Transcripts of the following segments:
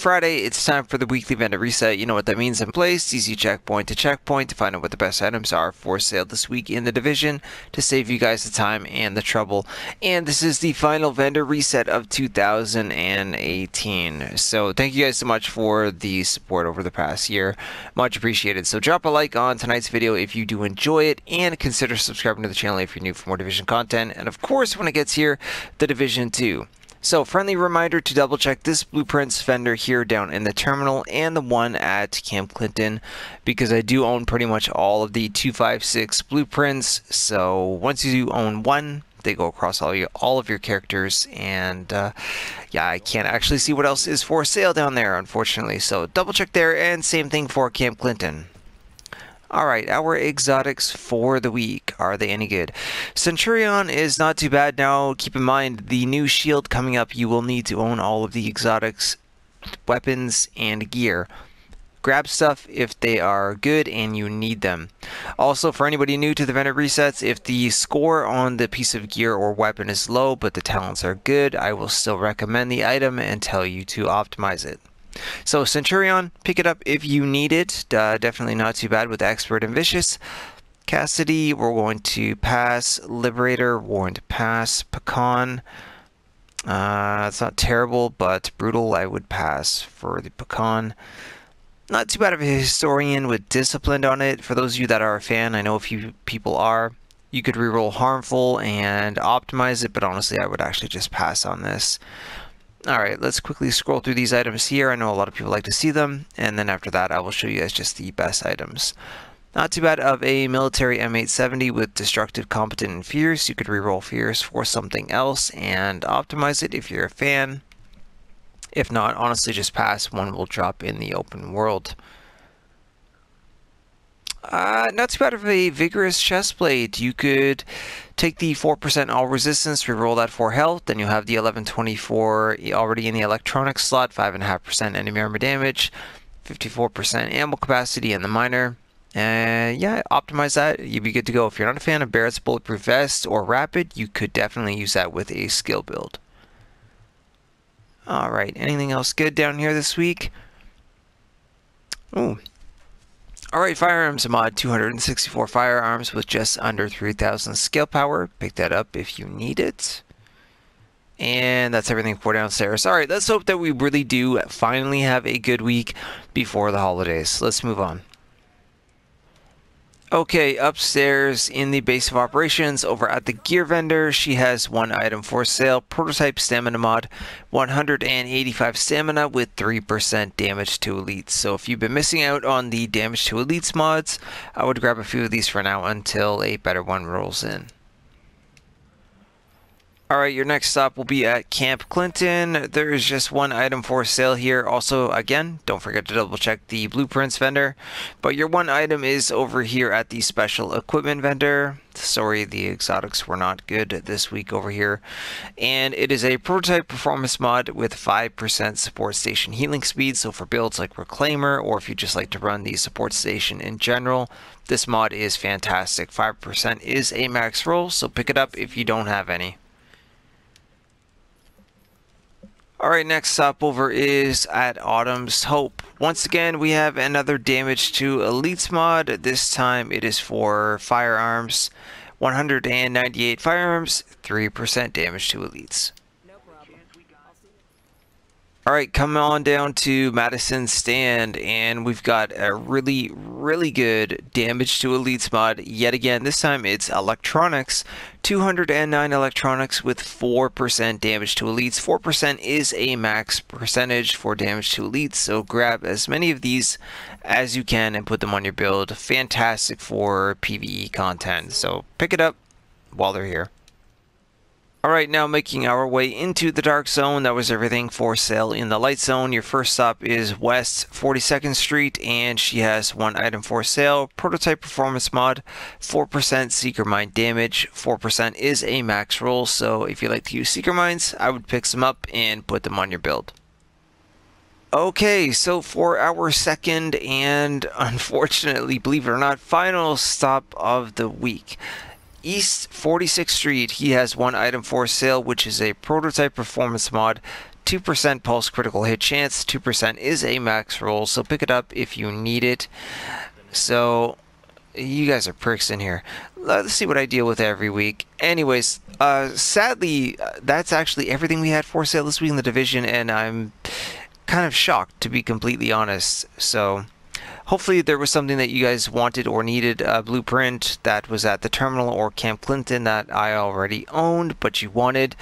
Friday, it's time for the weekly vendor reset. You know what that means in place. Easy checkpoint to checkpoint to find out what the best items are for sale this week in the division to save you guys the time and the trouble. And this is the final vendor reset of 2018. So thank you guys so much for the support over the past year. Much appreciated. So drop a like on tonight's video if you do enjoy it, and consider subscribing to the channel if you're new for more division content. And of course, when it gets here, the division 2. So friendly reminder to double check this blueprints vendor here down in the terminal and the one at Camp Clinton, because I do own pretty much all of the 256 blueprints. So once you own one, they go across all of your characters, and yeah, I can't actually see what else is for sale down there, unfortunately. So double check there, and same thing for Camp Clinton. Alright, our exotics for the week. Are they any good? Centurion is not too bad. Now, keep in mind, the new shield coming up, you will need to own all of the exotics, weapons, and gear. Grab stuff if they are good and you need them. Also, for anybody new to the vendor resets, if the score on the piece of gear or weapon is low, but the talents are good, I will still recommend the item and tell you to optimize it. So Centurion, pick it up if you need it. Definitely not too bad with Expert and Vicious. Cassidy, we're going to pass. Liberator, we're going to pass. Pecan, it's not terrible, but Brutal, I would pass for the Pecan. Not too bad of a Historian with Disciplined on it. For those of you that are a fan, I know a few people are. You could reroll Harmful and optimize it, but honestly, I would actually just pass on this. Alright, let's quickly scroll through these items here. I know a lot of people like to see them, and then after that I will show you guys just the best items. Not too bad of a military M870 with Destructive, Competent, and Fierce. You could reroll Fierce for something else and optimize it if you're a fan. If not, honestly just pass. One will drop in the open world. Not too bad of a Vigorous Chestplate. You could take the 4% all resistance, reroll that for health, then you'll have the 1124 already in the electronics slot, 5.5% enemy armor damage, 54% ammo capacity in the miner. Yeah, optimize that, you'd be good to go. If you're not a fan of Barrett's Bulletproof Vest or Rapid, you could definitely use that with a skill build. Alright, anything else good down here this week? Ooh. Alright, Firearms Mod, 264 firearms with just under 3,000 skill power. Pick that up if you need it. And that's everything for downstairs. Alright, let's hope that we really do finally have a good week before the holidays. Let's move on. Okay, upstairs in the base of operations over at the gear vendor, she has one item for sale. Prototype Stamina Mod, 185 stamina with 3% damage to elites. So if you've been missing out on the damage to elites mods, I would grab a few of these for now until a better one rolls in. Alright, your next stop will be at Camp Clinton. There is just one item for sale here. Also, again, don't forget to double check the blueprints vendor. But your one item is over here at the special equipment vendor. Sorry, the exotics were not good this week over here. And it is a prototype performance mod with 5% support station healing speed. So for builds like Reclaimer, or if you just like to run the support station in general, this mod is fantastic. 5% is a max roll, so pick it up if you don't have any. Alright, next stop over is at Autumn's Hope. Once again, we have another damage to elites mod. This time it is for firearms. 198 firearms, 3% damage to elites. Alright, come on down to Madison Stand, and we've got a really good damage to elites mod yet again. This time it's electronics, 209 electronics with 4% damage to elites. 4% is a max percentage for damage to elites, so grab as many of these as you can and put them on your build. Fantastic for PvE content, so pick it up while they're here. Alright, now making our way into the dark zone. That was everything for sale in the light zone. Your first stop is West 42nd Street, and she has one item for sale. Prototype Performance Mod, 4% Seeker Mine damage. 4% is a max roll, so if you like to use Seeker Mines, I would pick some up and put them on your build. Okay, so for our second and unfortunately, believe it or not, final stop of the week. East 46th Street, he has one item for sale, which is a prototype performance mod, 2% pulse critical hit chance. 2% is a max roll, so pick it up if you need it. So you guys are pricks in here. Let's see what I deal with every week. Anyways, sadly, that's actually everything we had for sale this week in the division, and I'm kind of shocked, to be completely honest. So hopefully there was something that you guys wanted or needed, a blueprint that was at the terminal or Camp Clinton that I already owned but you wanted.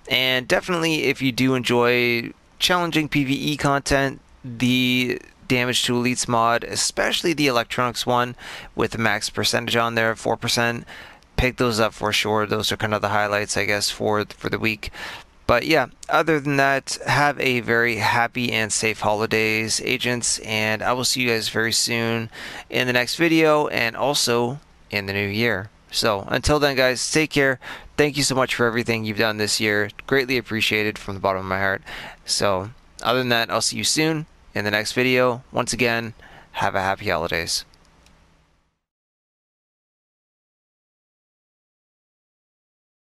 And definitely, if you do enjoy challenging PvE content, the Damage to Elites mod, especially the electronics one with the max percentage on there, 4%, pick those up for sure. Those are kind of the highlights, I guess, for the week. But yeah, other than that, have a very happy and safe holidays, agents, and I will see you guys very soon in the next video and also in the new year. So until then, guys, take care. Thank you so much for everything you've done this year. Greatly appreciated from the bottom of my heart. So other than that, I'll see you soon in the next video. Once again, have a happy holidays.